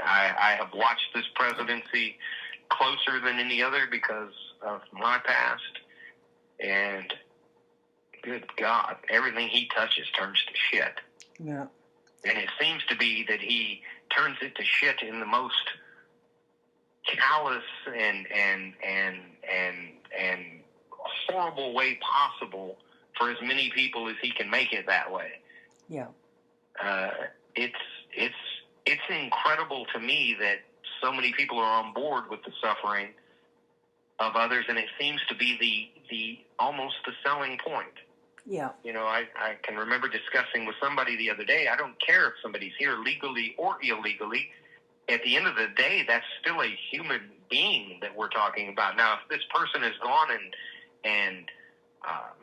I have watched this presidency closer than any other because of my past, and good God, everything he touches turns to shit. Yeah. And it seems to be that he turns it to shit in the most callous and horrible way possible for as many people as he can make it that way. Yeah. It's incredible to me that so many people are on board with the suffering of others, and it seems to be the almost the selling point. Yeah. You know, I can remember discussing with somebody the other day, I don't care if somebody's here legally or illegally. At the end of the day, that's still a human being that we're talking about. Now, if this person has gone and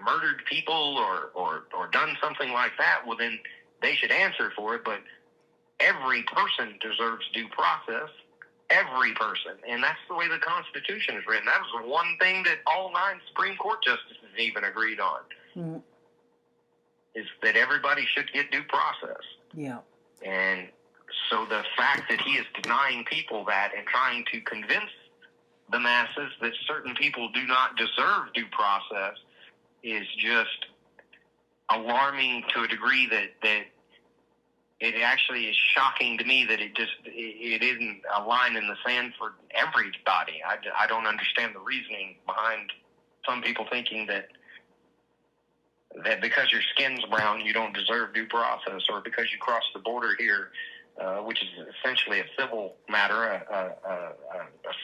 murdered people or done something like that, well, then they should answer for it. But every person deserves due process. Every person. And that's the way the Constitution is written. That was the one thing that all 9 Supreme Court justices even agreed on. Mm-hmm. Is that everybody should get due process. Yeah. And so the fact that he is denying people that and trying to convince the masses that certain people do not deserve due process is just alarming to a degree that it actually is shocking to me that it isn't a line in the sand for everybody. I don't understand the reasoning behind some people thinking that because your skin's brown, you don't deserve due process, or because you crossed the border here, which is essentially a civil matter, a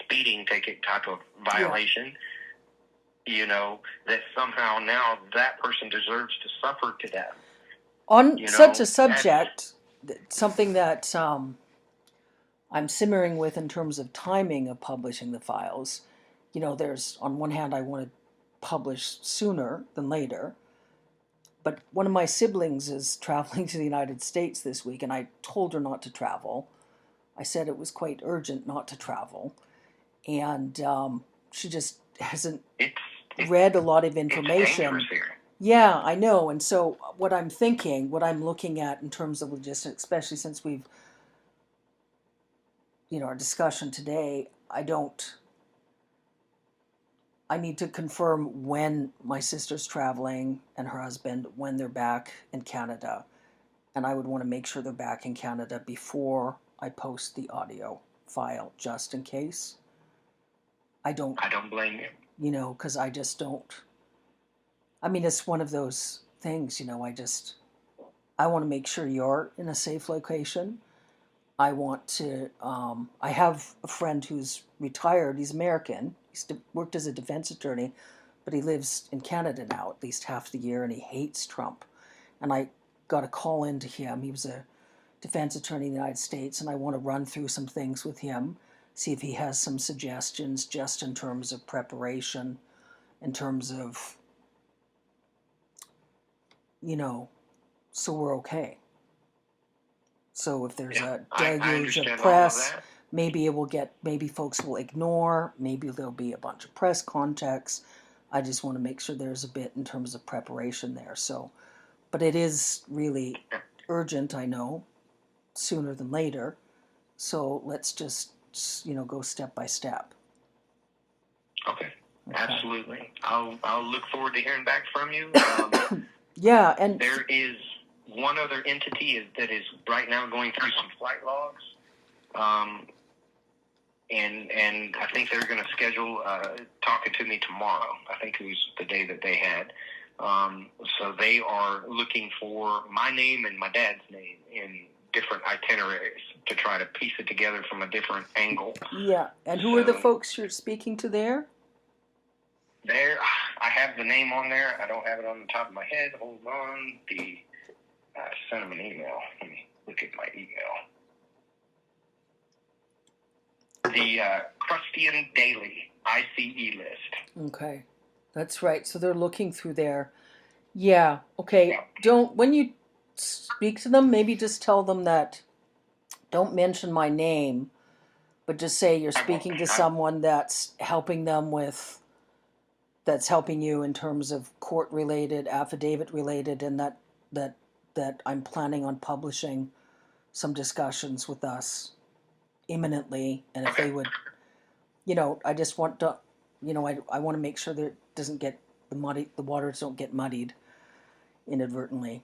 speeding ticket type of violation, you know, that somehow now that person deserves to suffer to death. On such a subject, something that I'm simmering with in terms of timing of publishing the files, you know, there's, on one hand, I want to publish sooner than later. But one of my siblings is traveling to the United States this week, and I told her not to travel. I said it was quite urgent not to travel. And she just hasn't read a lot of information. Yeah, I know. And so what I'm thinking, what I'm looking at in terms of logistics, especially since we've, you know, our discussion today, I need to confirm when my sister's traveling and her husband, when they're back in Canada. And I would want to make sure they're back in Canada before I post the audio file, just in case. I don't blame you. You know, because I just don't. I mean, it's one of those things, you know, I want to make sure you're in a safe location. I want to, I have a friend who's retired. He's American. He's worked as a defense attorney, but he lives in Canada now at least half the year, and he hates Trump. And I got a call into him. He was a defense attorney in the United States, and I want to run through some things with him, see if he has some suggestions just in terms of preparation, in terms of, you know, so we're okay. So if there's a deluge of press, maybe folks will ignore, maybe there'll be a bunch of press contacts. I just want to make sure there's a bit in terms of preparation there. So, but it is really urgent, I know, sooner than later. So let's just, you know, go step by step. Okay. Absolutely. I'll look forward to hearing back from you. Yeah, and there is one other entity that is right now going through some flight logs, and I think they're going to schedule talking to me tomorrow. I think it was the day that they had. So they are looking for my name and my dad's name in different itineraries to try to piece it together from a different angle. Yeah, and who are the folks you're speaking to there? There, I have the name on there. I don't have it on the top of my head. Hold on. I sent him an email. Let me look at my email. The Crustian Daily ICE list. Okay, that's right. So they're looking through there. Yeah. Okay. Yeah. When you speak to them, maybe just tell them that. Don't mention my name, but just say you're speaking to someone that's helping them with. That's helping you in terms of court-related, affidavit-related, and that I'm planning on publishing some discussions with us imminently, and if Okay. they would, I just want to, I want to make sure that it doesn't get the waters don't get muddied inadvertently.